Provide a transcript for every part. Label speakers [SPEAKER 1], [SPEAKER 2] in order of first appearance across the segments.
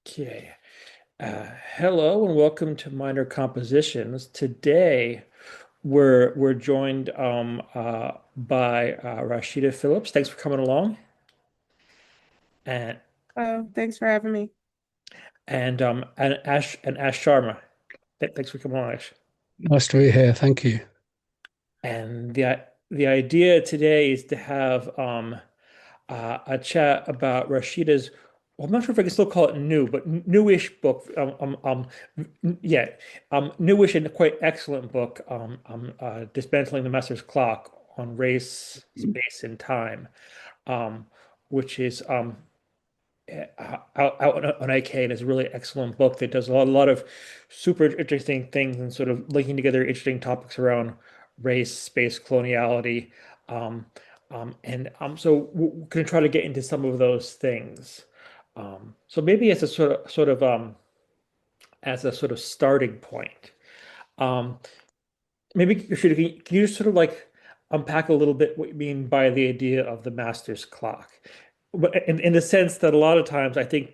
[SPEAKER 1] Okay. Hello and welcome to Minor Compositions. Today we're joined by Rasheedah Phillips. Thanks for coming along. And
[SPEAKER 2] Oh, thanks for having me.
[SPEAKER 1] and Ash Sharma. Thanks for coming along, Ash.
[SPEAKER 3] Nice to be here. Thank you.
[SPEAKER 1] And the idea today is to have a chat about Rashida's. Well, I'm not sure if I can still call it new, but newish book. Yeah, newish and quite excellent book. Dismantling the Master's Clock on Race, Space, and Time, um, which is out on IK, and is a really excellent book that does a lot of super interesting things and sort of linking together interesting topics around race, space, coloniality. Um, so we're going to try to get into some of those things. So maybe as a sort of starting point, um, maybe can you just sort of like unpack a little bit what you mean by the idea of the master's clock? But in the sense that a lot of times I think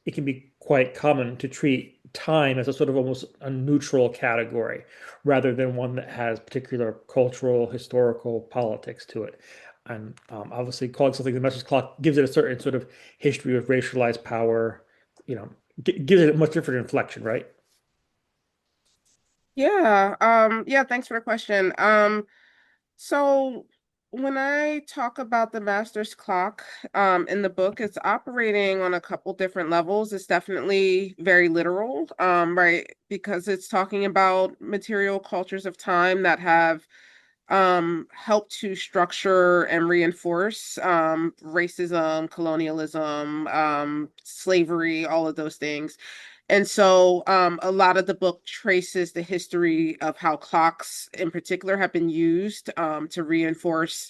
[SPEAKER 1] it can be quite common to treat time as a sort of almost a neutral category rather than one that has particular cultural, historical politics to it. And obviously, calling something the Master's Clock gives it a certain sort of history of racialized power, you know, gives it a much different inflection, right?
[SPEAKER 2] Yeah, thanks for the question. So when I talk about the master's clock, in the book, it's operating on a couple different levels. It's definitely very literal, right? Because it's talking about material cultures of time that have helped to structure and reinforce racism, colonialism, slavery, all of those things. And so a lot of the book traces the history of how clocks in particular have been used to reinforce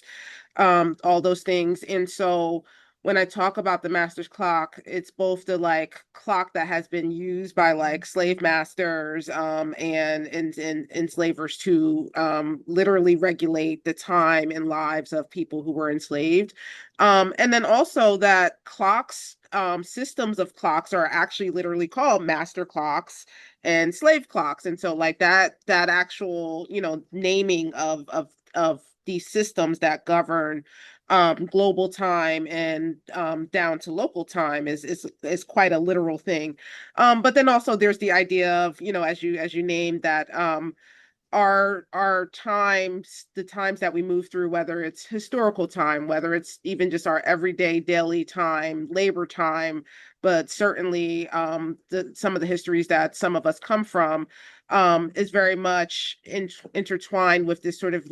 [SPEAKER 2] all those things. And so when I talk about the master's clock, it's both the like clock that has been used by like slave masters and enslavers to literally regulate the time and lives of people who were enslaved. And then also that clocks, systems of clocks are actually literally called master clocks and slave clocks. And so like that actual, naming of these systems that govern global time and down to local time is quite a literal thing. But then also there's the idea of, as you named that our times, the times that we move through, whether it's historical time, whether it's even just our everyday daily time, labor time, but certainly some of the histories that some of us come from is very much intertwined with this sort of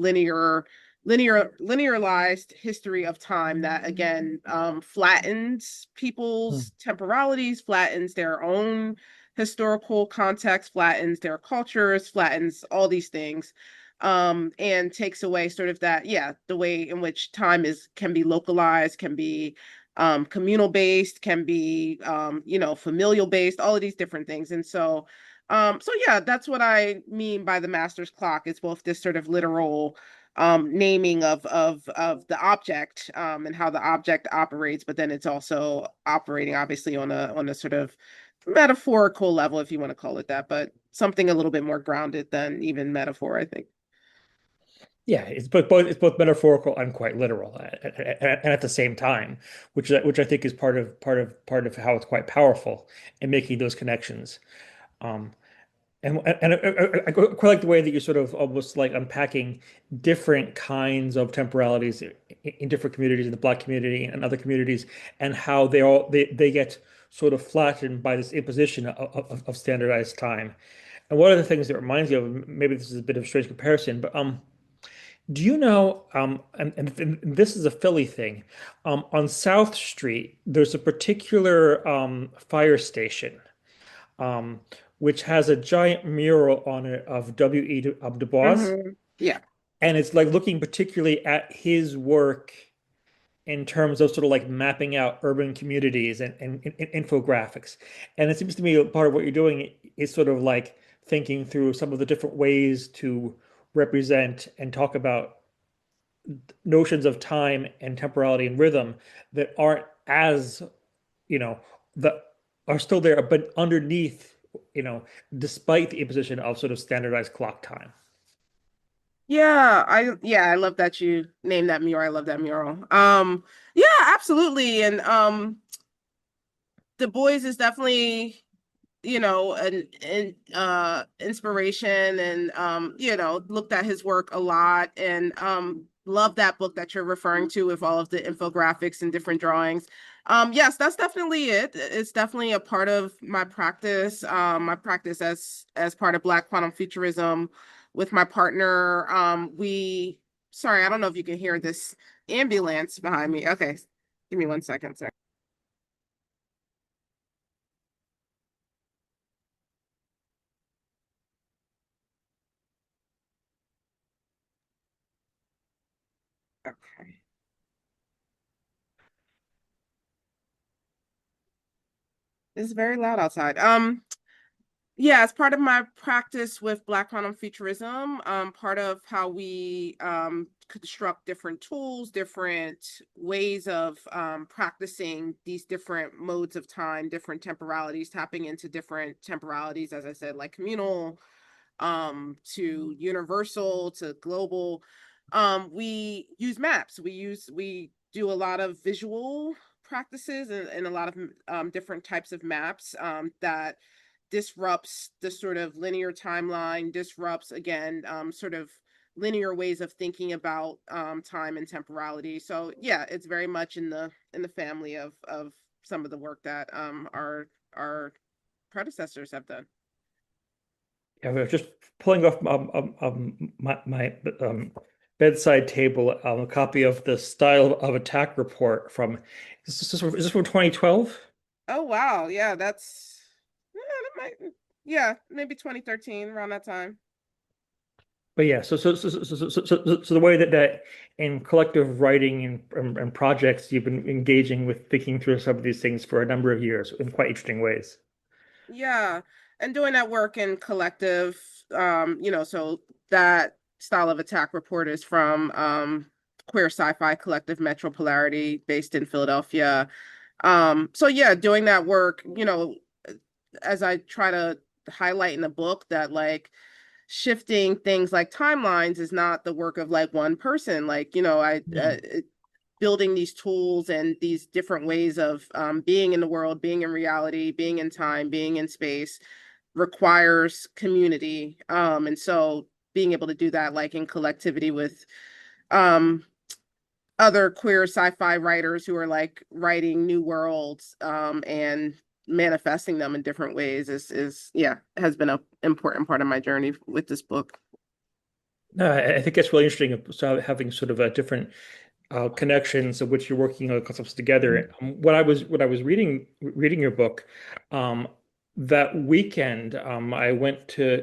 [SPEAKER 2] linearized history of time that again flattens
[SPEAKER 1] Hmm.
[SPEAKER 2] people's temporalities, flattens their own historical context, flattens their cultures, flattens all these things, and takes away sort of that, yeah, the way in which time is can be localized, can be communal based, can be familial based, all of these different things. And so yeah, that's what I mean by the master's clock. It's both this sort of literal naming of the object and how the object operates, but then it's also operating obviously on a sort of metaphorical level, if you want to call it that, but something a little bit more grounded than even metaphor, I think.
[SPEAKER 1] Yeah, it's both metaphorical and quite literal, and at the same time, which I think is part of how it's quite powerful in making those connections. Um, and I quite like the way that you're sort of almost like unpacking different kinds of temporalities in different communities, in the Black community and other communities, and how they get sort of flattened by this imposition of standardized time. And one of the things that reminds you of, maybe this is a bit of a strange comparison, but do you know, and this is a Philly thing, on South Street, there's a particular fire station, um, which has a giant mural on it of W.E. Du Bois.
[SPEAKER 2] Yeah.
[SPEAKER 1] And it's like looking particularly at his work in terms of sort of like mapping out urban communities and infographics. And it seems to me part of what you're doing is sort of like thinking through some of the different ways to represent and talk about notions of time and temporality and rhythm that aren't as, you know, the are still there, but underneath, you know, despite the imposition of sort of standardized clock time.
[SPEAKER 2] Yeah, I love that you named that mural. I love that mural. Yeah, absolutely. And Du Bois is definitely, an inspiration, and looked at his work a lot, and love that book that you're referring to with all of the infographics and different drawings. Yes, that's definitely it. It's definitely a part of my practice as part of Black Quantum Futurism with my partner. We Sorry, I don't know if you can hear this ambulance behind me. Okay, give me 1 second, sir. Okay. It's very loud outside. Yeah, as part of my practice with Black Quantum Futurism, part of how we construct different tools, different ways of practicing these different modes of time, different temporalities, tapping into different temporalities, as I said, like communal, to universal, to global. We use maps. We do a lot of visual practices, and a lot of different types of maps that disrupts the sort of linear timeline, disrupts again sort of linear ways of thinking about time and temporality. So yeah, it's very much in the family of some of the work that our predecessors have done.
[SPEAKER 1] Yeah, we were just pulling off my bedside table a copy of the Style of Attack report from, is this from 2012?
[SPEAKER 2] Oh wow, yeah, yeah, maybe 2013, around that time.
[SPEAKER 1] But yeah, so the way that in collective writing and projects you've been engaging with thinking through some of these things for a number of years in quite interesting ways.
[SPEAKER 2] Yeah, and doing that work in collective, so that Style of Attack report is from queer sci-fi collective Metropolarity, based in Philadelphia. So yeah, doing that work, as I try to highlight in the book, that like shifting things like timelines is not the work of like one person. Like,
[SPEAKER 1] Mm.
[SPEAKER 2] building these tools and these different ways of being in the world, being in reality, being in time, being in space requires community. And so being able to do that like in collectivity with um other queer sci-fi writers who are like writing new worlds and manifesting them in different ways is yeah, has been an important part of my journey with this book.
[SPEAKER 1] No, I think it's really interesting. So having sort of a different connections of which you're working on concepts together. When I was reading your book, um, that weekend, I went to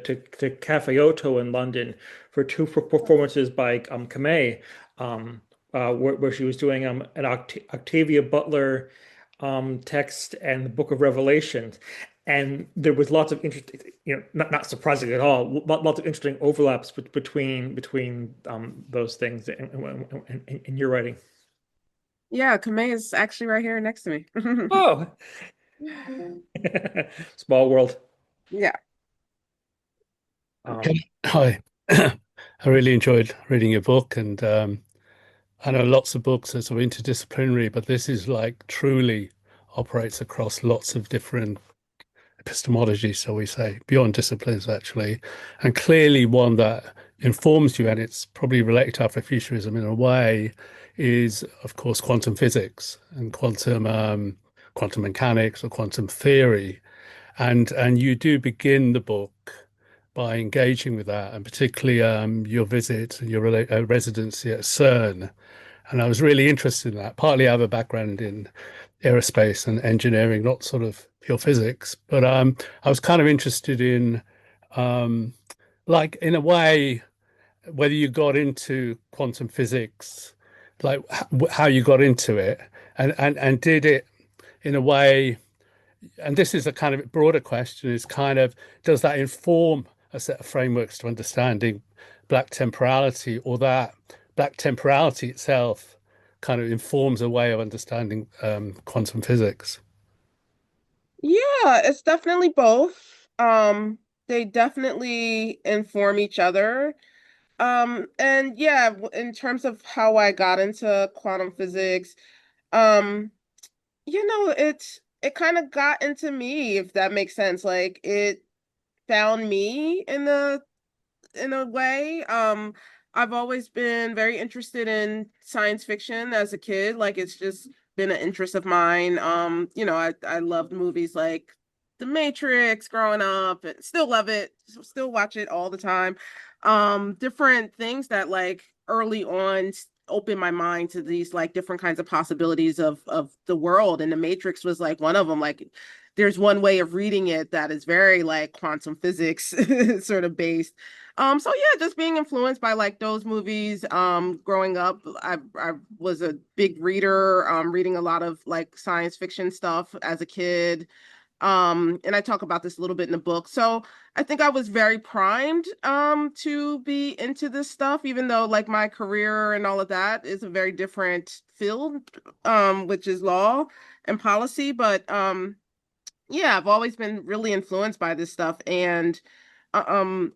[SPEAKER 1] Cafe Oto in London for two performances by Kamei, where she was doing an Octavia Butler text and the Book of Revelations. And there was lots of interest, not surprising at all, lots of interesting overlaps between those things in your writing.
[SPEAKER 2] Yeah, Kamei is actually right here next to me.
[SPEAKER 1] Oh, small world.
[SPEAKER 2] Yeah.
[SPEAKER 1] Um,
[SPEAKER 3] Hi. I really enjoyed reading your book, and I know lots of books are sort of interdisciplinary, but this is like truly operates across lots of different epistemologies, shall we say, beyond disciplines actually, and clearly one that informs you, and it's probably related to Afrofuturism in a way, is of course quantum physics and quantum mechanics or quantum theory. And you do begin the book by engaging with that, and particularly your visit and your residency at CERN. And I was really interested in that. Partly I have a background in aerospace and engineering, not sort of pure physics, but I was kind of interested in, um, like, in a way, whether you got into quantum physics, like how you got into it, and did it in a way, and this is a kind of broader question, is kind of, does that inform a set of frameworks to understanding black temporality, or that black temporality itself kind of informs a way of understanding quantum physics?
[SPEAKER 2] Yeah, it's definitely both. They definitely inform each other. And yeah, in terms of how I got into quantum physics, um, it kind of got into me, if that makes sense. Like it found me in a way. I've always been very interested in science fiction as a kid. Like it's just been an interest of mine. I loved movies like The Matrix growing up and still love it, still watch it all the time. Different things that like early on opened my mind to these like different kinds of possibilities of the world. And The Matrix was like one of them. Like there's one way of reading it that is very like quantum physics sort of based. So yeah, just being influenced by like those movies. Growing up, I was a big reader, reading a lot of like science fiction stuff as a kid. And I talk about this a little bit in the book. So I think I was very primed to be into this stuff, even though like my career and all of that is a very different field, which is law and policy. But yeah, I've always been really influenced by this stuff. And um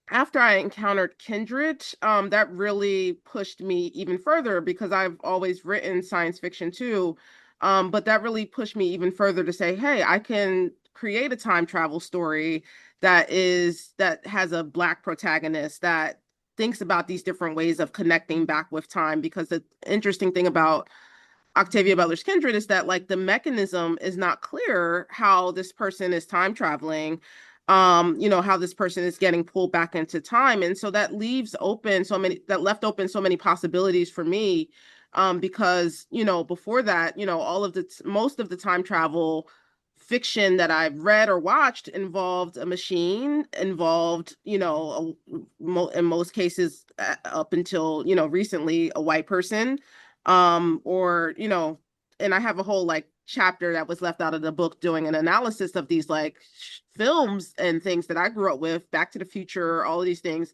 [SPEAKER 2] after I encountered Kindred, that really pushed me even further because I've always written science fiction too. But that really pushed me even further to say, hey, I can create a time travel story that has a Black protagonist that thinks about these different ways of connecting back with time. Because the interesting thing about Octavia Butler's Kindred is that like the mechanism is not clear how this person is time traveling, how this person is getting pulled back into time. And so that left open so many possibilities for me. Because, before that, most of the time travel fiction that I've read or watched involved a machine, involved, in most cases, up until, recently, a white person or and I have a whole like chapter that was left out of the book doing an analysis of these like films and things that I grew up with, Back to the Future, all of these things,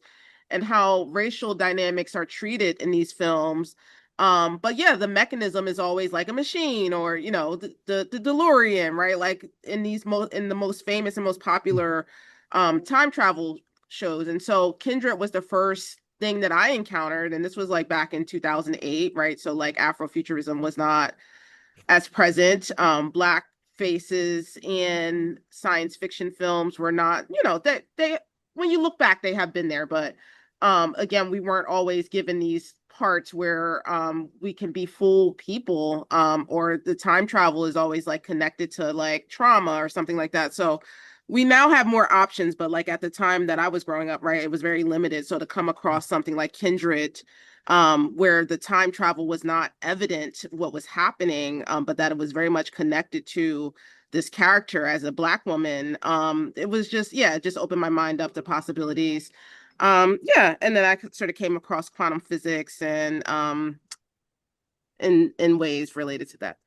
[SPEAKER 2] and how racial dynamics are treated in these films. But yeah, the mechanism is always like a machine or the DeLorean, right? Like in the most famous and most popular time travel shows. And so Kindred was the first thing that I encountered, and this was like back in 2008, right? So like Afrofuturism was not as present. Black faces in science fiction films were not, they when you look back, they have been there, but again, we weren't always given these parts where we can be full people, or the time travel is always like connected to like trauma or something like that. So we now have more options, but like at the time that I was growing up, right, it was very limited. So to come across something like Kindred, where the time travel was not evident what was happening, but that it was very much connected to this character as a Black woman. It was just, yeah, it just opened my mind up to possibilities. Yeah, and then I sort of came across quantum physics and in ways related to that.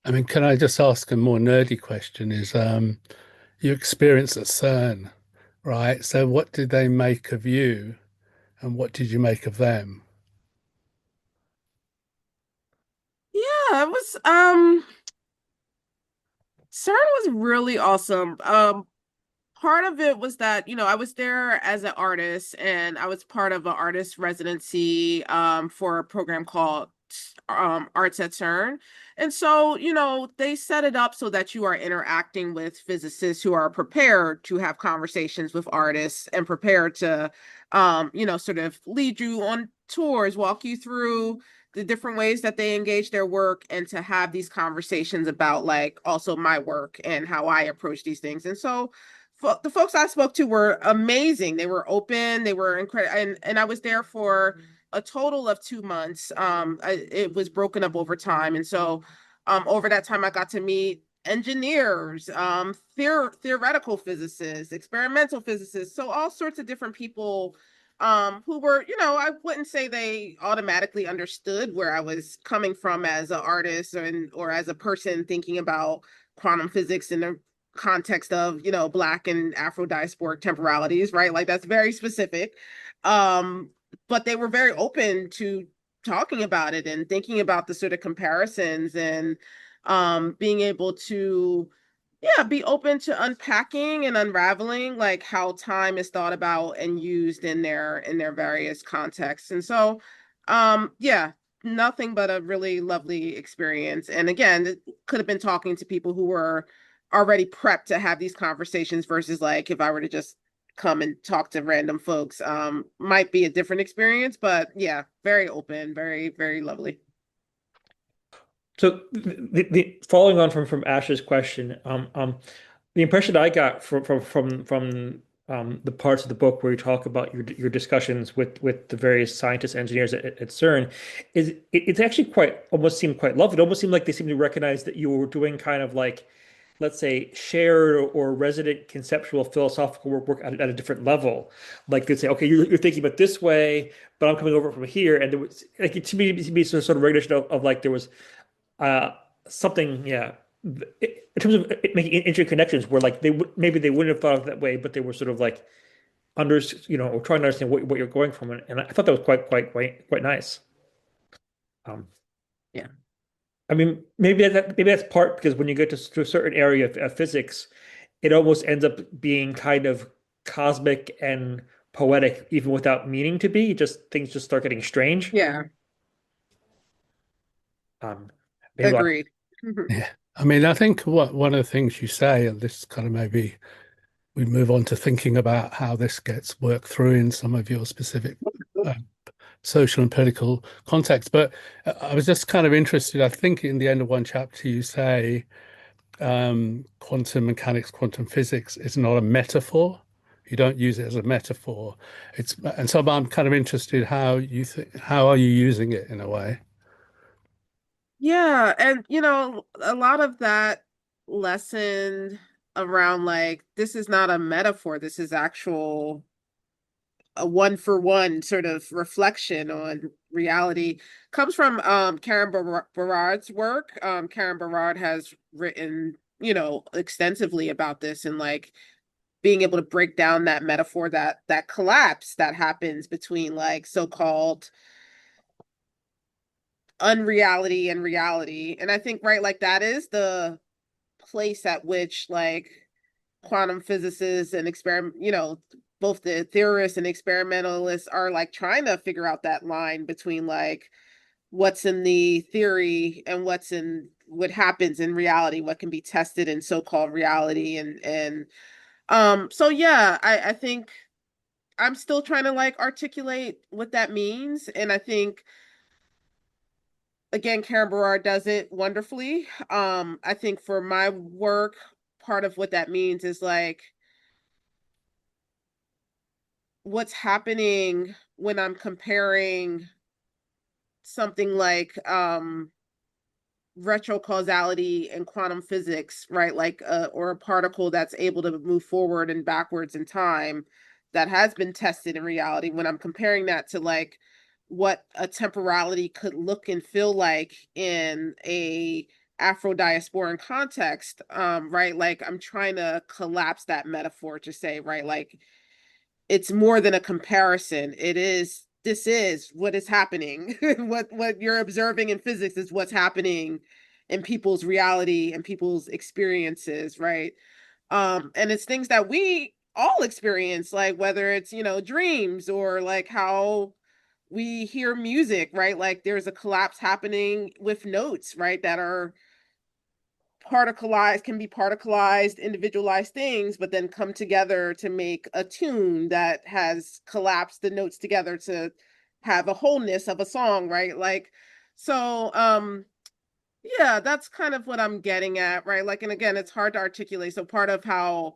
[SPEAKER 3] I mean, can I just ask a more nerdy question? Is you experience at CERN, right? So what did they make of you and what did you make of them?
[SPEAKER 2] Yeah, it was CERN was really awesome. Part of it was that, I was there as an artist and I was part of an artist residency for a program called Arts at CERN. And so, they set it up so that you are interacting with physicists who are prepared to have conversations with artists and prepared to, sort of lead you on tours, walk you through the different ways that they engage their work and to have these conversations about like also my work and how I approach these things. And so, the folks I spoke to were amazing. They were open, they were incredible, and I was there for a total of 2 months. It was broken up over time, and so over that time, I got to meet engineers, theoretical physicists, experimental physicists, so all sorts of different people who were, I wouldn't say they automatically understood where I was coming from as an artist or as a person thinking about quantum physics in the context of, Black and Afrodiasporic temporalities, right? Like that's very specific. Um, but they were very open to talking about it and thinking about the sort of comparisons and being able to, yeah, be open to unpacking and unraveling like how time is thought about and used in their various contexts. And so, yeah, nothing but a really lovely experience. And again, it could have been talking to people who were already prepped to have these conversations versus like if I were to just come and talk to random folks, might be a different experience, but yeah, very open, very, very lovely.
[SPEAKER 1] So the following on from Ash's question, the impression I got from the parts of the book where you talk about your discussions with the various scientists, engineers at CERN, is it's actually quite almost seemed quite lovely. It almost seemed like they seemed to recognize that you were doing kind of like, let's say, shared or resident conceptual philosophical work at a different level. Like they'd say, okay, you're thinking about this way, but I'm coming over from here, and there was like to me sort of recognition of like there was uh something, yeah, in terms of making interconnections where like they would maybe they wouldn't have thought of it that way, but they were sort of like under or trying to understand what you're going from, and I thought that was quite nice. um
[SPEAKER 2] Yeah.
[SPEAKER 1] I mean, maybe that's part because when you get to a certain area of physics, it almost ends up being kind of cosmic and poetic even without meaning to be. Just things just start getting strange.
[SPEAKER 2] Yeah,
[SPEAKER 1] um Maybe
[SPEAKER 2] agreed.
[SPEAKER 3] Yeah. I mean, I think what one of the things you say, and this kind of maybe we move on to thinking about how this gets worked through in some of your specific uh, social and political context. But I was just kind of interested. I think in the end of one chapter, you say quantum mechanics, quantum physics is not a metaphor. You don't use it as a metaphor. And so I'm kind of interested how you think, how are you using it in a way?
[SPEAKER 2] Yeah, and a lot of that lesson around like this is not a metaphor, this is actual a one for one sort of reflection on reality comes from Karen Barard's work. Karen Barard has written, extensively about this and like being able to break down that metaphor, that collapse that happens between like so-called unreality and reality. And I think, right, like that is the place at which like quantum physicists and both the theorists and experimentalists are like trying to figure out that line between like what's in the theory and what happens in reality, what can be tested in so-called reality. And so yeah, I think I'm still trying to like articulate what that means. And I think again, Karen Barard does it wonderfully. I think for my work, part of what that means is like what's happening when I'm comparing something like retrocausality and quantum physics, right? Like or a particle that's able to move forward and backwards in time that has been tested in reality. When I'm comparing that to like what a temporality could look and feel like in a Afrodiasporic context, right? Like I'm trying to collapse that metaphor to say, right, like it's more than a comparison. This is what is happening. What you're observing in physics is what's happening in people's reality and people's experiences, right? And it's things that we all experience, like whether it's, dreams or like how we hear music, right? Like there's a collapse happening with notes, right? That are particleized, can be particleized, individualized things, but then come together to make a tune that has collapsed the notes together to have a wholeness of a song, right? Like, so yeah, that's kind of what I'm getting at, right? Like, and again, it's hard to articulate. So part of how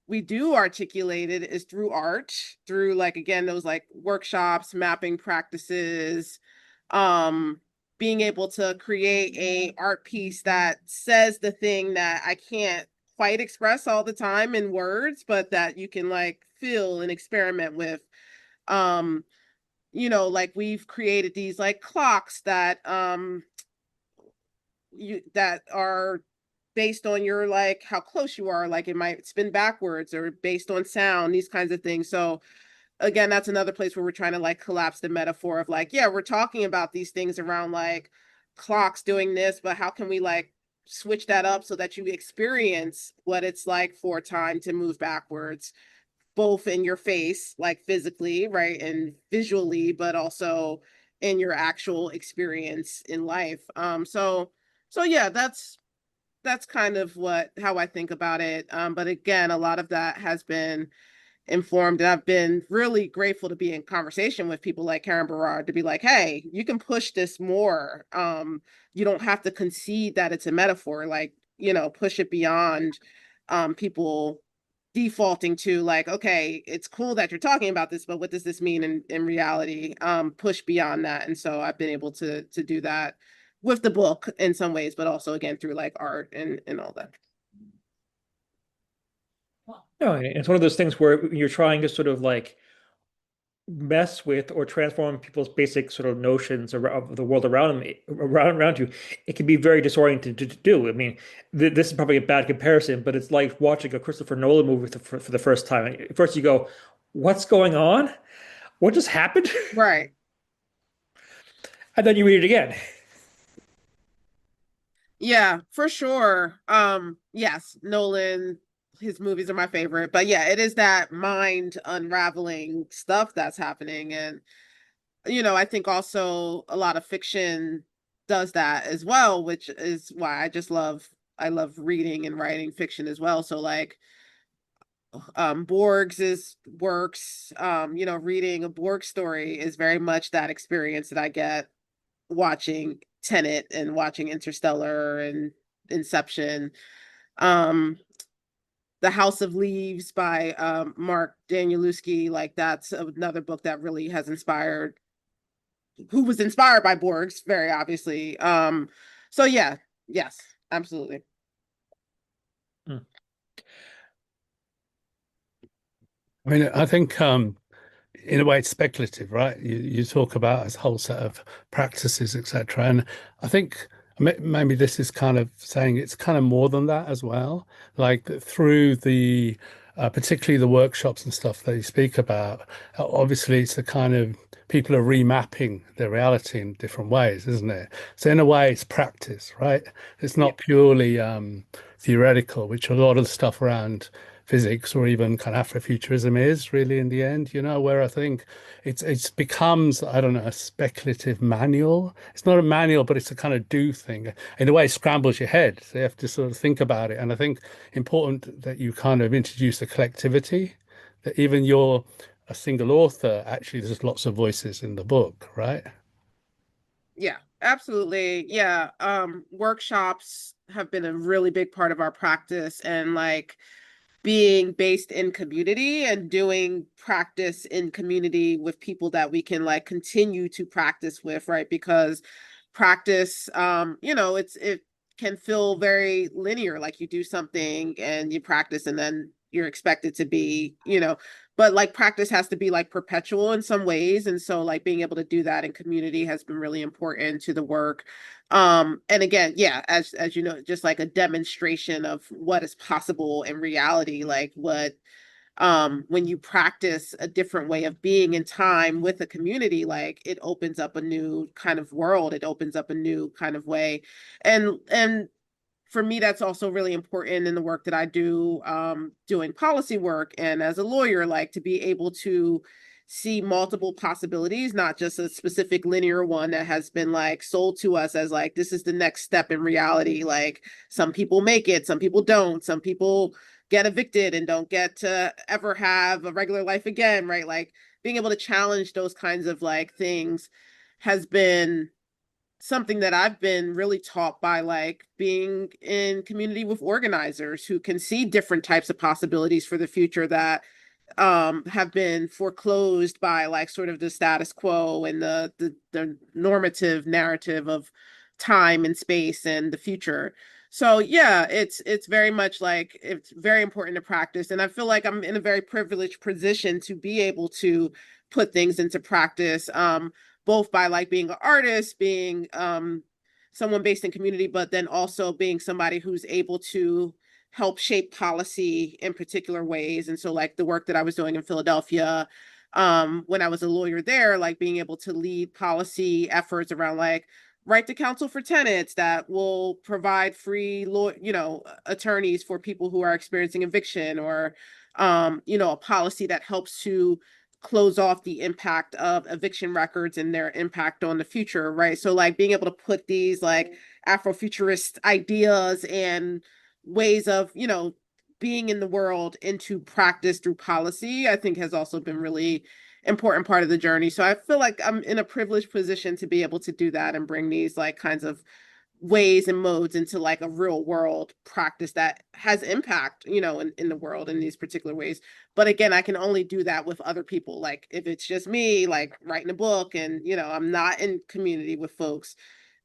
[SPEAKER 2] we do articulate it is through art, through like again, those like workshops, mapping practices, um being able to create a art piece that says the thing that I can't quite express all the time in words, but that you can like feel and experiment with. um like we've created these like clocks that that are based on your like how close you are, like it might spin backwards or based on sound, these kinds of things. So again, that's another place where we're trying to like collapse the metaphor of like, yeah, we're talking about these things around like clocks doing this, but how can we like switch that up so that you experience what it's like for time to move backwards, both in your face, like physically, right, and visually, but also in your actual experience in life. So yeah, that's kind of how I think about it. But again, a lot of that has been informed, and I've been really grateful to be in conversation with people like Karen Berard to be like, hey, you can push this more. You don't have to concede that it's a metaphor, like, push it beyond people defaulting to like, okay, it's cool that you're talking about this, but what does this mean in reality? Push beyond that. And so I've been able to do that with the book in some ways, but also again through like art and all that.
[SPEAKER 1] No, and it's one of those things where you're trying to sort of like mess with or transform people's basic sort of notions of the world around you. It can be very disorienting to do. I mean, this is probably a bad comparison, but it's like watching a Christopher Nolan movie for the first time. At first you go, what's going on? What just happened?
[SPEAKER 2] Right.
[SPEAKER 1] And then you read it again.
[SPEAKER 2] Yeah, for sure. Yes, Nolan, his movies are my favorite, but yeah, it is that mind unraveling stuff that's happening. And, I think also a lot of fiction does that as well, which is why I love reading and writing fiction as well. So like, Borges' works, reading a Borg story is very much that experience that I get watching Tenet and watching Interstellar and Inception. Um, The House of Leaves by Mark Danielewski, like that's another book that really has inspired, who was inspired by Borges, very obviously. So yeah, yes, absolutely.
[SPEAKER 1] Mm.
[SPEAKER 3] I mean, I think in a way it's speculative, right? You talk about a whole set of practices, etc. And I think maybe this is kind of saying it's kind of more than that as well. Like through the particularly the workshops and stuff that you speak about, obviously it's a kind of people are remapping their reality in different ways, isn't it? So in a way it's practice, right? It's
[SPEAKER 1] Yeah.
[SPEAKER 3] not purely theoretical, which a lot of the stuff around physics or even kind of Afrofuturism is really in the end, where I think it's becomes, I don't know, a speculative manual. It's not a manual, but it's a kind of do thing. In a way, it scrambles your head. So you have to sort of think about it. And I think important that you kind of introduce a collectivity, that even you're a single author, actually there's lots of voices in the book, right?
[SPEAKER 2] Yeah, absolutely. Yeah. Workshops have been a really big part of our practice, and like being based in community and doing practice in community with people that we can like continue to practice with, right? Because practice, it can feel very linear, like you do something and you practice and then you're expected to be, but like practice has to be like perpetual in some ways. And so like being able to do that in community has been really important to the work. And again, yeah, as you know, just like a demonstration of what is possible in reality, like what when you practice a different way of being in time with a community, like it opens up a new kind of world, it opens up a new kind of way. And for me, that's also really important in the work that I do, doing policy work and as a lawyer, like to be able to see multiple possibilities, not just a specific linear one that has been like sold to us as like this is the next step in reality. Like some people make it, some people don't, some people get evicted and don't get to ever have a regular life again, right? Like being able to challenge those kinds of like things has been something that I've been really taught by like being in community with organizers who can see different types of possibilities for the future that have been foreclosed by like sort of the status quo and the normative narrative of time and space and the future. So yeah, it's very much like it's very important to practice, and I feel like I'm in a very privileged position to be able to put things into practice, both by like being an artist, being someone based in community, but then also being somebody who's able to help shape policy in particular ways. And so like the work that I was doing in Philadelphia, when I was a lawyer there, like being able to lead policy efforts around like right to counsel for tenants, that will provide free law, attorneys for people who are experiencing eviction, or a policy that helps to close off the impact of eviction records and their impact on the future, right? So like being able to put these like Afrofuturist ideas and ways of, being in the world into practice through policy, I think has also been really important part of the journey. So I feel like I'm in a privileged position to be able to do that and bring these like kinds of ways and modes into like a real world practice that has impact, in the world in these particular ways. But again, I can only do that with other people. Like if it's just me, like writing a book and, I'm not in community with folks,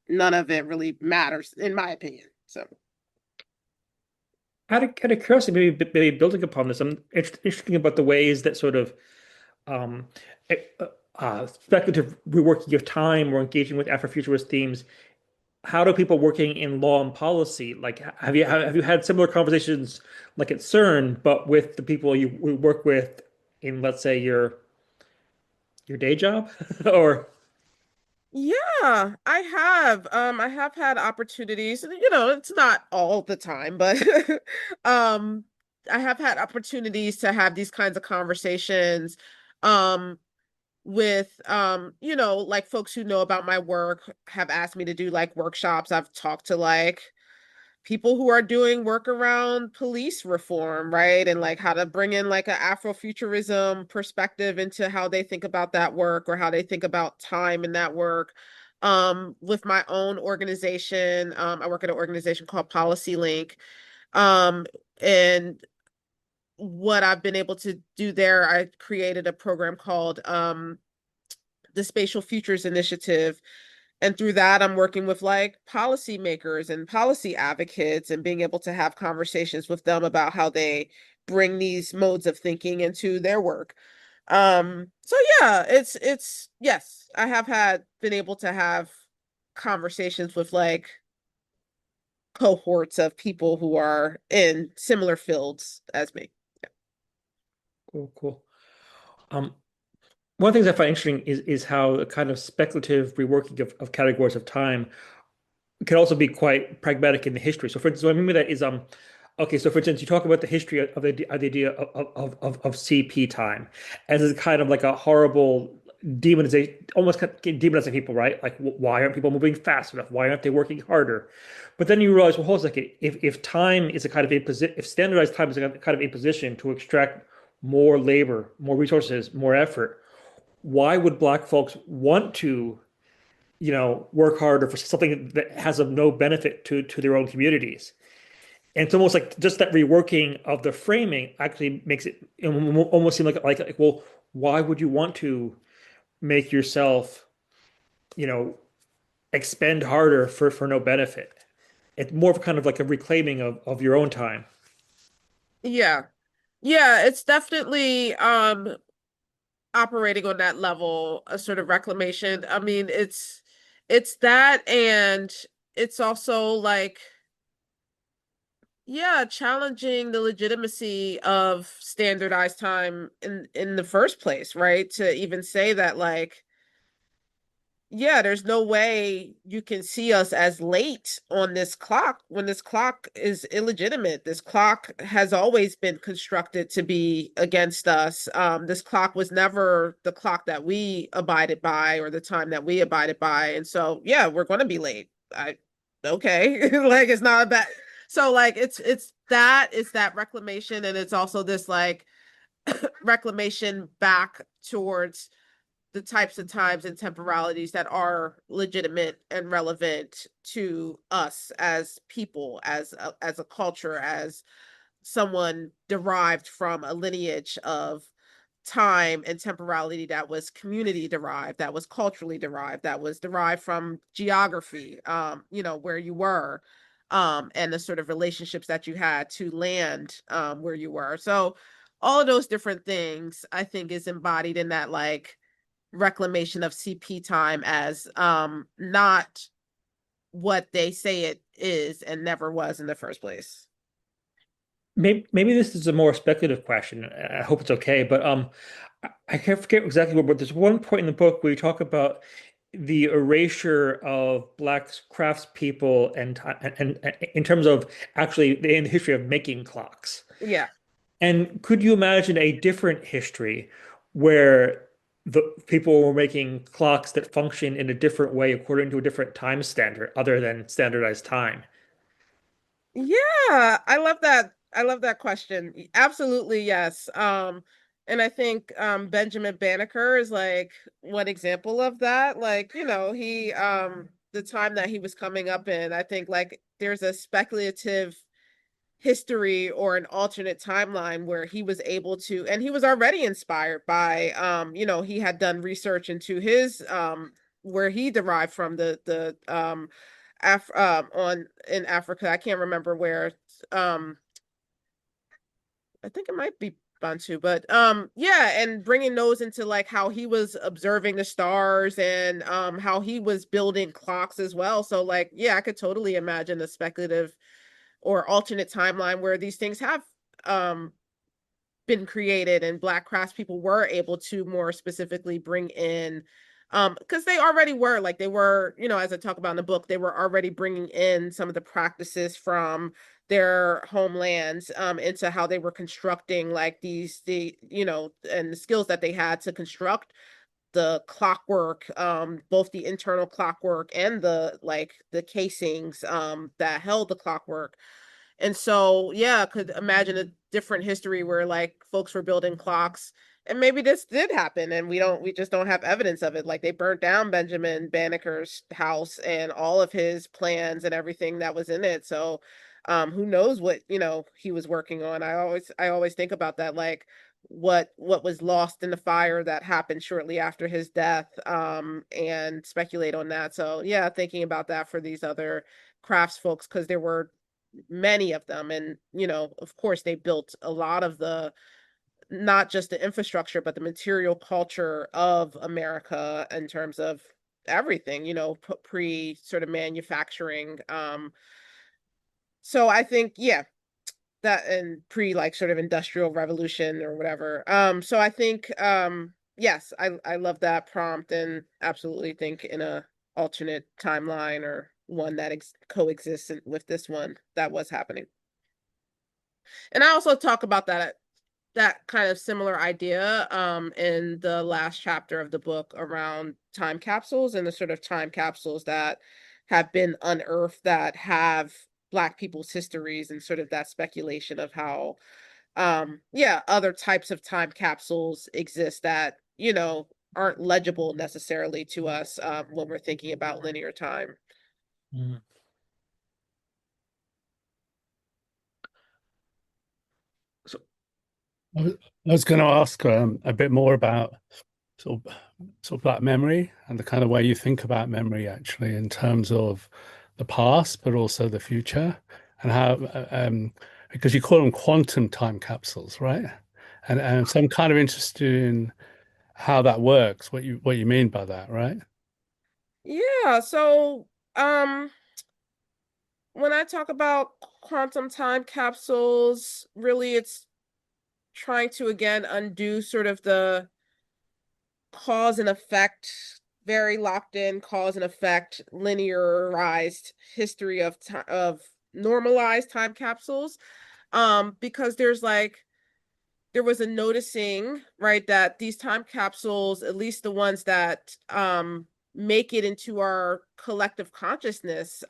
[SPEAKER 2] none of it really matters, in my opinion. So
[SPEAKER 1] Out of curiosity, maybe building upon this, I'm interested about the ways that sort of um, speculative reworking of time or engaging with Afrofuturist themes. How do people working in law and policy, like have you had similar conversations like at CERN, but with the people you work with in, let's say, your day job? Or
[SPEAKER 2] yeah, I have. I have had opportunities, it's not all the time, but um I have had opportunities to have these kinds of conversations um with like folks who know about my work have asked me to do like workshops. I've talked to like people who are doing work around police reform, right? And like how to bring in like an Afrofuturism perspective into how they think about that work, or how they think about time in that work. With my own organization, I work at an organization called Policy Link. And what I've been able to do there, I created a program called the Spatial Futures Initiative, and through that, I'm working with like policymakers and policy advocates and being able to have conversations with them about how they bring these modes of thinking into their work. So yeah, it's yes, I have had been able to have conversations with like cohorts of people who are in similar fields as me.
[SPEAKER 1] cool, cool. Um, One of the things I find interesting is how a kind of speculative reworking of categories of time can also be quite pragmatic in the history. So, for instance, what I mean by that is, okay, so for instance, you talk about the history of the idea of CP time as a kind of like a horrible demonization, almost kind of demonizing people, right? Like, why aren't people moving fast enough? Why aren't they working harder? But then you realize, well, hold on a second, if time is a kind of imposition, if standardized time is a kind of imposition to extract more labor, more resources, more effort, why would Black folks want to, work harder for something that has of no benefit to their own communities? And it's almost like just that reworking of the framing actually makes it almost seem like well, why would you want to make yourself, you know, expend harder for no benefit? It's more of kind of like a reclaiming of your own time.
[SPEAKER 2] Yeah. Yeah, it's definitely operating on that level, a sort of reclamation. I mean, it's that, and it's also like, yeah, challenging the legitimacy of standardized time in the first place, right? To even say that like, yeah, there's no way you can see us as late on this clock when this clock is illegitimate. This clock has always been constructed to be against us. This clock was never the clock that we abided by, or the time that we abided by. And so, yeah, we're going to be late. Okay. Like it's not a bad. So like it's that reclamation, and it's also this like reclamation back towards the types of times and temporalities that are legitimate and relevant to us as people, as a culture, as someone derived from a lineage of time and temporality that was community derived, that was culturally derived, that was derived from geography, where you were, and the sort of relationships that you had to land, where you were. So all of those different things, I think, is embodied in that like reclamation of CP time as not what they say it is and never was in the first place.
[SPEAKER 1] Maybe this is a more speculative question. I hope it's okay, but I can't forget exactly what. But there's one point in the book where you talk about the erasure of Black craftspeople and in terms of actually in the history of making clocks.
[SPEAKER 2] Yeah.
[SPEAKER 1] And could you imagine a different history where the people were making clocks that function in a different way according to a different time standard other than standardized time?
[SPEAKER 2] Yeah, I love that. I love that question. Absolutely, yes. And I think Benjamin Banneker is like one example of that. Like, he the time that he was coming up in, I think like there's a speculative history or an alternate timeline where he was able to, and he was already inspired by he had done research into his where he derived from the on in Africa. I can't remember where. Um, I think it might be Bantu, but yeah, and bringing those into like how he was observing the stars and how he was building clocks as well. So like, yeah, I could totally imagine a speculative or alternate timeline where these things have um been created and Black craftspeople were able to more specifically bring in because they already were like they were, as I talk about in the book, they were already bringing in some of the practices from their homelands into how they were constructing like and the skills that they had to construct the clockwork, both the internal clockwork and the casings that held the clockwork. And so, yeah, I could imagine a different history where like folks were building clocks and maybe this did happen and we just don't have evidence of it. Like they burnt down Benjamin Banneker's house and all of his plans and everything that was in it. So, who knows what, he was working on. I always think about that, like what was lost in the fire that happened shortly after his death, and speculate on that. So, yeah, thinking about that for these other crafts folks, because there were many of them, and of course they built a lot of the, not just the infrastructure but the material culture of America in terms of everything, pre sort of manufacturing. So I think, yeah, that, and pre like sort of industrial revolution or whatever. So I think yes, I love that prompt and absolutely think in a alternate timeline or one that coexists with this one that was happening. And I also talk about that kind of similar idea in the last chapter of the book around time capsules and the sort of time capsules that have been unearthed that have Black people's histories, and sort of that speculation of how yeah, other types of time capsules exist that aren't legible necessarily to us when we're thinking about linear time.
[SPEAKER 1] Mm. So,
[SPEAKER 3] I was going to ask a bit more about sort of sort of Black memory and the kind of way you think about memory actually in terms of the past, but also the future, and how because you call them quantum time capsules, right? And so I'm kind of interested in how that works, what you mean by that, right?
[SPEAKER 2] Yeah, so when I talk about quantum time capsules, really it's trying to again undo sort of the cause and effect, very locked in cause and effect, linearized history of time, of normalized time capsules. Because there was a noticing, right, that these time capsules, at least the ones that make it into our collective consciousness,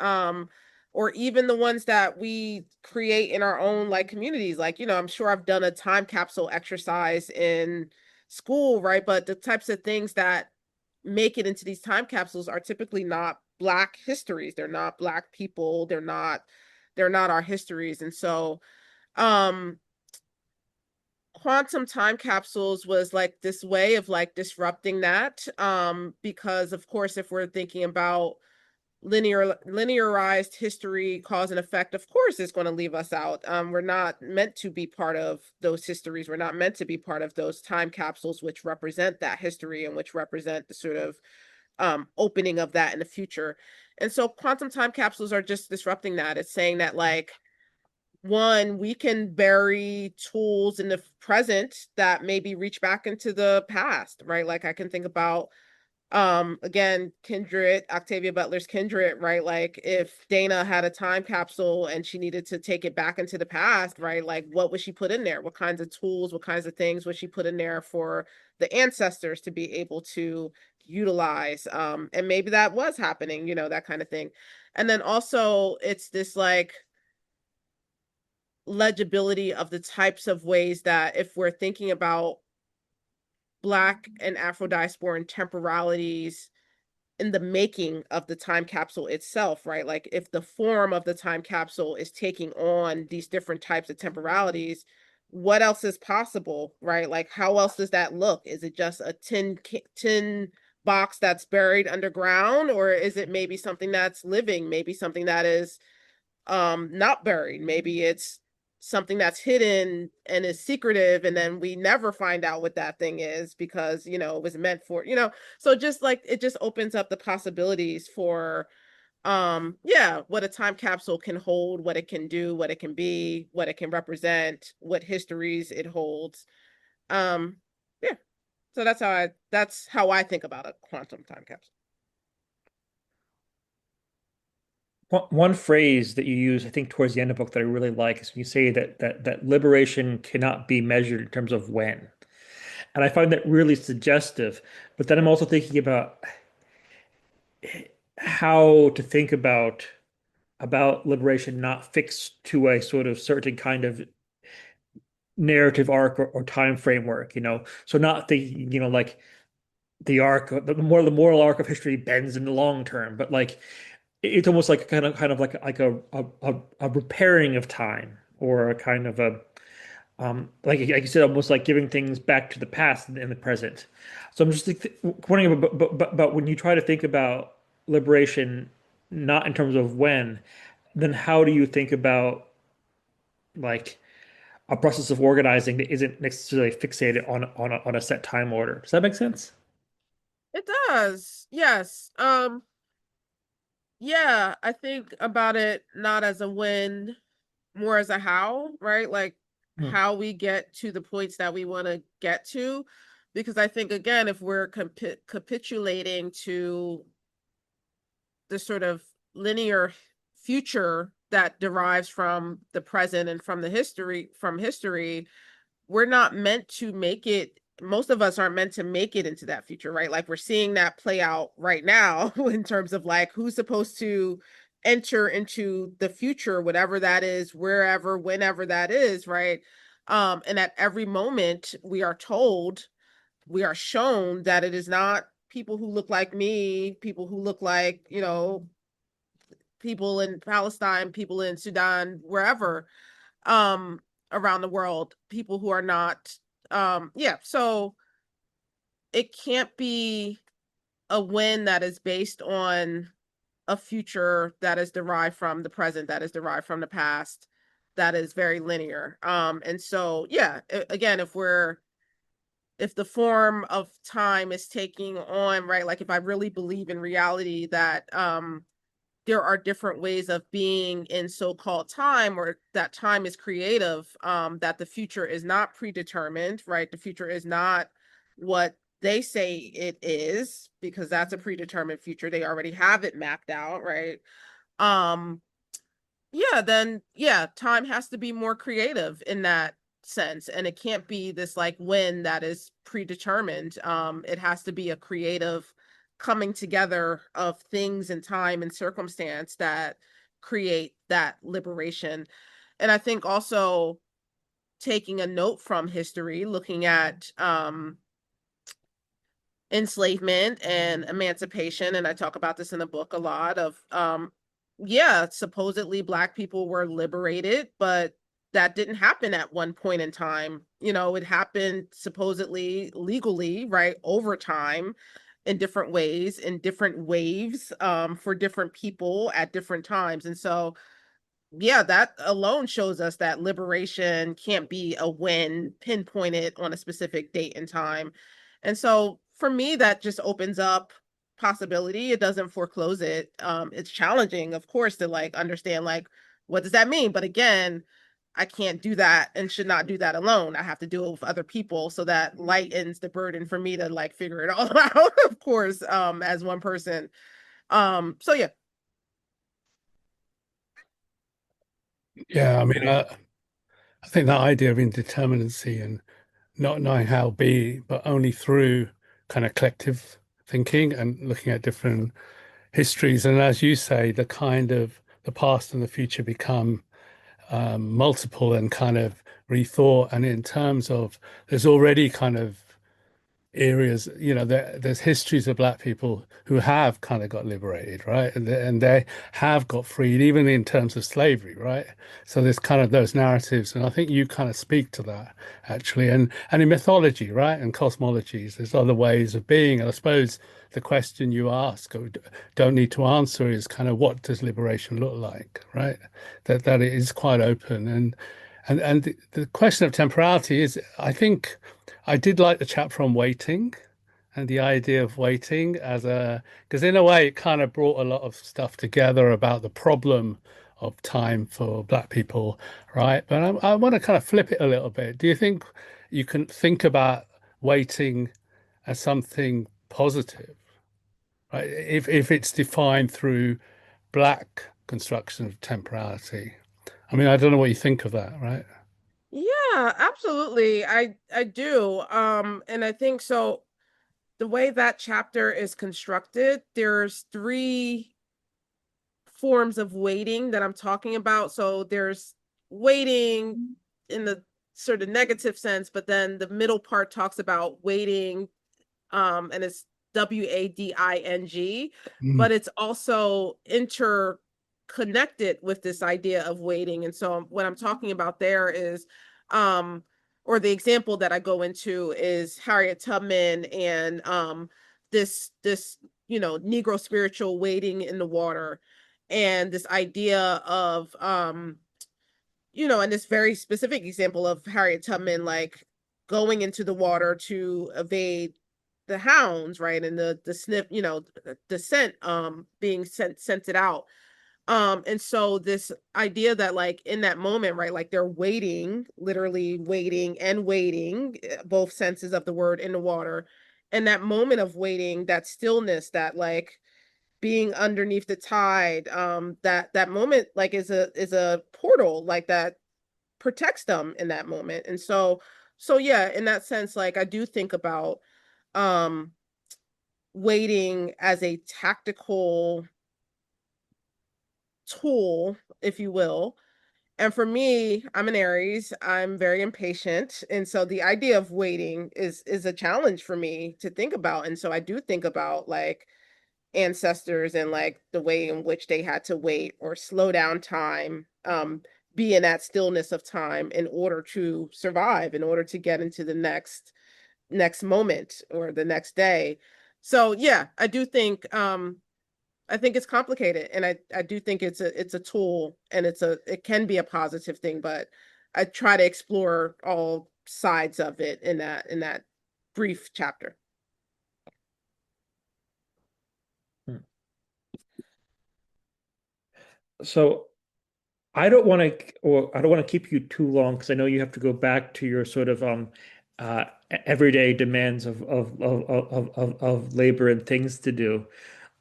[SPEAKER 2] or even the ones that we create in our own like communities, like, I'm sure I've done a time capsule exercise in school, right? But the types of things that make it into these time capsules are typically not Black histories. They're not Black people. They're not our histories. And so um quantum time capsules was like this way of like disrupting that, because of course if we're thinking about linearized history, cause and effect, of course it's going to leave us out. We're not meant to be part of those histories. We're not meant to be part of those time capsules which represent that history and which represent the sort of opening of that in the future. And so quantum time capsules are just disrupting that. It's saying that like, one, we can bury tools in the present that maybe reach back into the past, right? Like I can think about Again, Kindred, Octavia Butler's Kindred, right? Like if Dana had a time capsule and she needed to take it back into the past, right? Like what would she put in there? What kinds of tools, what kinds of things would she put in there for the ancestors to be able to utilize? And maybe that was happening, that kind of thing. And then also it's this like legibility of the types of ways that if we're thinking about Black and Afro-diasporan temporalities in the making of the time capsule itself, right? Like if the form of the time capsule is taking on these different types of temporalities, what else is possible, right? Like how else does that look? Is it just a tin box that's buried underground, or is it maybe something that's living, maybe something that is not buried, maybe it's something that's hidden and is secretive, and then we never find out what that thing is because it was meant for, so just like it just opens up the possibilities for yeah, what a time capsule can hold, what it can do, what it can be, what it can represent, what histories it holds. um yeah, so that's how I think about a quantum time capsule.
[SPEAKER 1] One phrase that you use, I think, towards the end of the book that I really like is when you say that liberation cannot be measured in terms of when. And I find that really suggestive. But then I'm also thinking about how to think about liberation not fixed to a sort of certain kind of narrative arc or time framework, So not thinking, like the arc, the moral arc of history bends in the long term, but like it's almost like kind of like a repairing of time or a kind of a like you said, almost like giving things back to the past and the present. So I'm just wondering about when you try to think about liberation, not in terms of when, then how do you think about like a process of organizing that isn't necessarily fixated on a set time order? Does that make sense?
[SPEAKER 2] It does, yes. Yeah, I think about it not as a when, more as a how, right? Like
[SPEAKER 1] Hmm.
[SPEAKER 2] how we get to the points that we want to get to. Because I think, again, if we're capitulating to the sort of linear future that derives from the present and from history, we're not meant to make it. Most of us aren't meant to make it into that future, right? Like we're seeing that play out right now in terms of like who's supposed to enter into the future, whatever that is, wherever, whenever that is, right? And at every moment we are told, we are shown that it is not people who look like me, people who look like, people in Palestine, people in Sudan, wherever, um, around the world, people who are not, yeah. So it can't be a win that is based on a future that is derived from the present, that is derived from the past, that is very linear. And so, yeah, again, if the form of time is taking on, right, like if I really believe in reality that there are different ways of being in so-called time, or that time is creative, that the future is not predetermined, right? The future is not what they say it is, because that's a predetermined future. They already have it mapped out, right? Um, yeah, then yeah, time has to be more creative in that sense. And it can't be this like when that is predetermined. It has to be a creative coming together of things and time and circumstance that create that liberation. And I think also taking a note from history, looking at enslavement and emancipation, and I talk about this in the book a lot of yeah, supposedly Black people were liberated, but that didn't happen at one point in time. It happened supposedly legally, right, over time, in different ways, in different waves, for different people at different times. And so yeah, that alone shows us that liberation can't be a when pinpointed on a specific date and time. And so for me, that just opens up possibility. It doesn't foreclose it. It's challenging, of course, to like understand like what does that mean? But again, I can't do that and should not do that alone. I have to do it with other people, so that lightens the burden for me to like figure it all out, of course, as one person. So yeah.
[SPEAKER 3] Yeah, I mean, I think that idea of indeterminacy and not knowing how be, but only through kind of collective thinking and looking at different histories. And as you say, the kind of the past and the future become multiple and kind of rethought. And in terms of, there's already kind of areas, there's histories of Black people who have kind of got liberated, right? And they have got freed, even in terms of slavery, right? So there's kind of those narratives, and I think you kind of speak to that actually, and in mythology, right, and cosmologies, there's other ways of being. And I suppose the question you ask or don't need to answer is kind of what does liberation look like, right? That it is quite open, and the question of temporality is, I think. I did like the chapter on waiting and the idea of waiting as a, because in a way it kind of brought a lot of stuff together about the problem of time for Black people, right? But I want to kind of flip it a little bit. Do you think you can think about waiting as something positive, right? If it's defined through Black construction of temporality. I mean, I don't know what you think of that, right?
[SPEAKER 2] Yeah, absolutely. I do. And I think so the way that chapter is constructed, there's three forms of waiting that I'm talking about. So there's waiting in the sort of negative sense, but then the middle part talks about waiting, and it's WADING,
[SPEAKER 3] Mm,
[SPEAKER 2] but it's also interconnected with this idea of waiting. And so what I'm talking about there is, or the example that I go into is Harriet Tubman and this Negro spiritual wading in the water, and this idea of and this very specific example of Harriet Tubman like going into the water to evade the hounds, right? And the sniff, the scent being scented out. And so this idea that like in that moment, right, like they're waiting, literally waiting and waiting, both senses of the word, in the water. And that moment of waiting, that stillness, that like being underneath the tide, that moment like is a portal like that protects them in that moment. And so yeah, in that sense, like I do think about um waiting as a tactical tool, if you will. And for me, I'm an Aries. I'm very impatient, and so the idea of waiting is a challenge for me to think about. And so I do think about like ancestors and like the way in which they had to wait or slow down time, be in that stillness of time in order to survive, in order to get into the next moment or the next day. So yeah, I think it's complicated, and I do think it's a tool, and it can be a positive thing, but I try to explore all sides of it in that brief chapter.
[SPEAKER 1] Hmm. So I don't want to keep you too long because I know you have to go back to your sort of everyday demands of labor and things to do.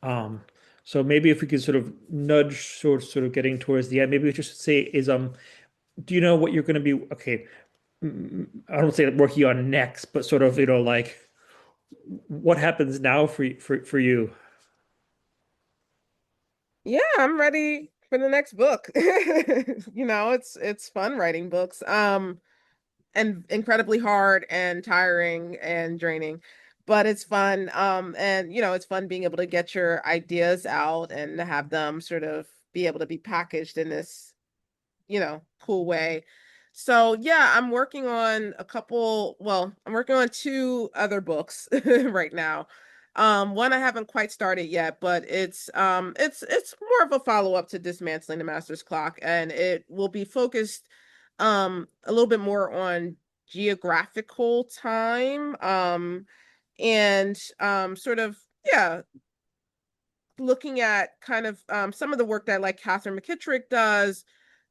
[SPEAKER 1] Um, so maybe if we could sort of nudge sort of getting towards the end, maybe we just say is do you know what you're going to be okay? I don't say working on next, but sort of like what happens now for you?
[SPEAKER 2] Yeah, I'm ready for the next book. It's fun writing books. And incredibly hard and tiring and draining, but it's fun. And it's fun being able to get your ideas out and to have them sort of be able to be packaged in this cool way. So yeah, I'm working on two other books right now. One I haven't quite started yet, but it's more of a follow-up to Dismantling the Master's Clock, and it will be focused a little bit more on geographical time, and sort of, yeah, looking at kind of some of the work that like Catherine McKittrick does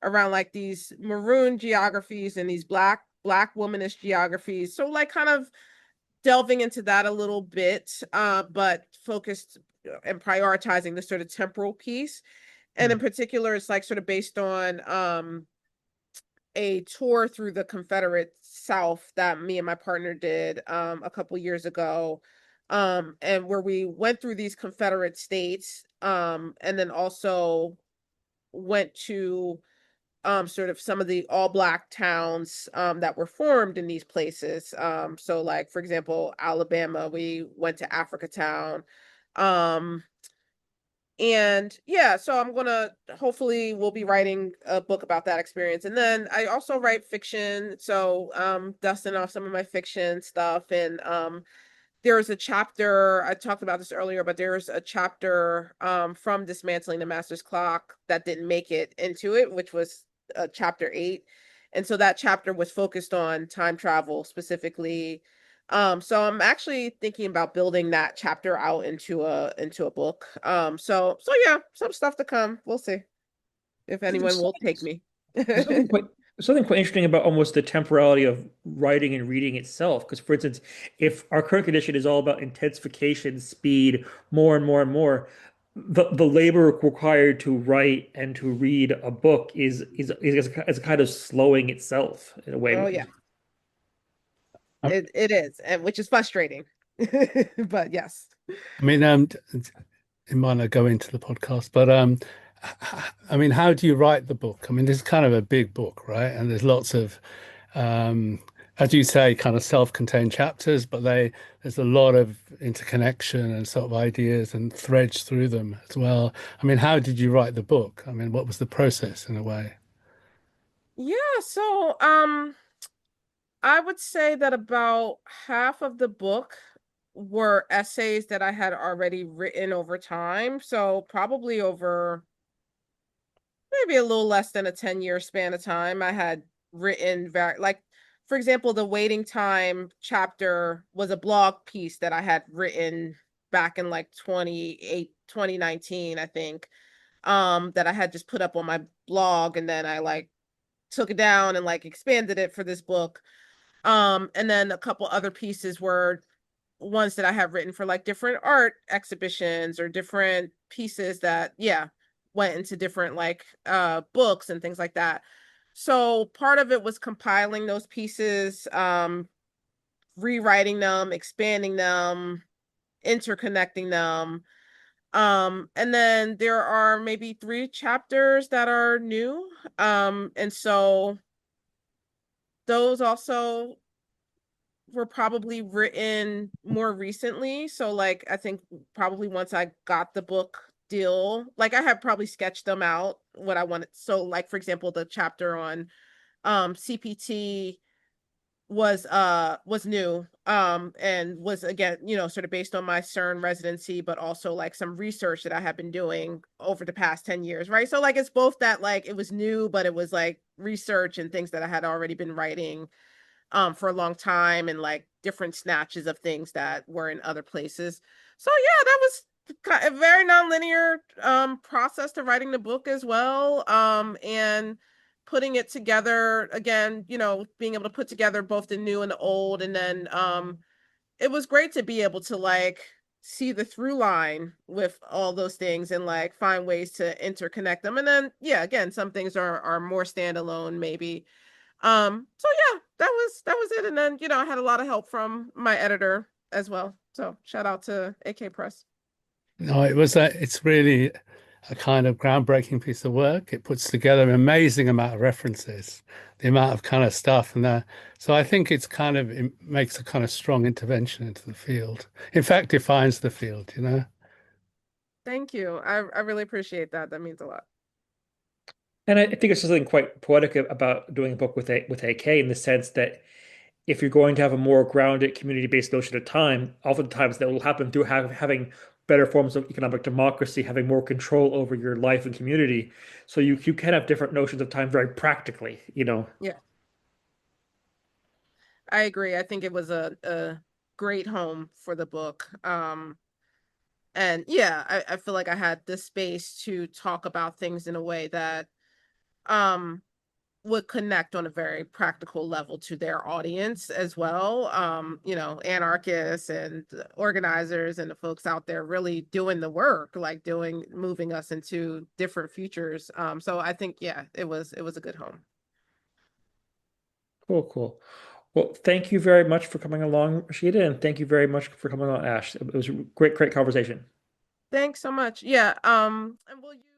[SPEAKER 2] around like these maroon geographies and these black womanish geographies. So like kind of delving into that a little bit, but focused and prioritizing the sort of temporal piece. And in
[SPEAKER 1] Mm.
[SPEAKER 2] particular, it's like sort of based on a tour through the Confederate South that me and my partner did a couple years ago. And where we went through these Confederate states, and then also went to sort of some of the all black towns that were formed in these places. So like for example, Alabama, we went to Africa Town. Um, and yeah, so I'm gonna hopefully we'll be writing a book about that experience. And then I also write fiction, so dusting off some of my fiction stuff. And there's a chapter, I talked about this earlier, but there's a chapter from Dismantling the Master's Clock that didn't make it into it, which was chapter 8. And so that chapter was focused on time travel specifically. So I'm actually thinking about building that chapter out into a book. So yeah, some stuff to come. We'll see if anyone
[SPEAKER 1] There's
[SPEAKER 2] will take me.
[SPEAKER 1] something quite something quite interesting about almost the temporality of writing and reading itself. Because, for instance, if our current condition is all about intensification, speed, more and more and more, the labor required to write and to read a book is kind of slowing itself in a way.
[SPEAKER 2] Oh yeah,
[SPEAKER 3] I
[SPEAKER 2] it is, and which is frustrating. But yes.
[SPEAKER 3] I mean, it might not go into the podcast, but I mean, how do you write the book? I mean, this is kind of a big book, right? And there's lots of, um, as you say, kind of self-contained chapters, but there's a lot of interconnection and sort of ideas and threads through them as well. I mean, how did you write the book? I mean, what was the process in a way?
[SPEAKER 2] Yeah, so I would say that about half of the book were essays that I had already written over time. So probably over maybe a little less than a 10-year span of time, I had written like for example, the waiting time chapter was a blog piece that I had written back in like 2019, I think. That I had just put up on my blog, and then I like took it down and like expanded it for this book. And then a couple other pieces were ones that I have written for like different art exhibitions or different pieces that, yeah, went into different like books and things like that. So part of it was compiling those pieces, rewriting them, expanding them, interconnecting them. And then there are maybe 3 chapters that are new. And so those also were probably written more recently. So like I think probably once I got the book deal, like I had probably sketched them out what I wanted. So like for example, the chapter on CPT was new and was again, sort of based on my CERN residency, but also like some research that I have been doing over the past 10 years, right? So like it's both that like it was new, but it was like research and things that I had already been writing for a long time, and like different snatches of things that were in other places. So yeah, that was a very nonlinear process to writing the book as well. And putting it together again, being able to put together both the new and the old. And then it was great to be able to like see the through line with all those things and like find ways to interconnect them. And then yeah, again, some things are more standalone maybe. So yeah, that was it. And then, I had a lot of help from my editor as well. So shout out to AK Press.
[SPEAKER 3] No, it's really a kind of groundbreaking piece of work. It puts together an amazing amount of references, the amount of kind of stuff and that. So I think it makes a kind of strong intervention into the field. In fact, defines the field, you know.
[SPEAKER 2] Thank you. I really appreciate that. That means a lot.
[SPEAKER 1] And I think there's something quite poetic about doing a book with AK in the sense that if you're going to have a more grounded community-based notion of time, oftentimes that will happen through having better forms of economic democracy, having more control over your life and community. So you can have different notions of time very practically, you know.
[SPEAKER 2] Yeah, I agree. I think it was a great home for the book. And yeah, I feel like I had the space to talk about things in a way that would connect on a very practical level to their audience as well. Anarchists and organizers and the folks out there really doing the work, like moving us into different futures. So I think, yeah, it was a good home.
[SPEAKER 1] Cool, cool. Well, thank you very much for coming along, Rasheedah, and thank you very much for coming on, Ash. It was a great, great conversation.
[SPEAKER 2] Thanks so much. Yeah. And we'll use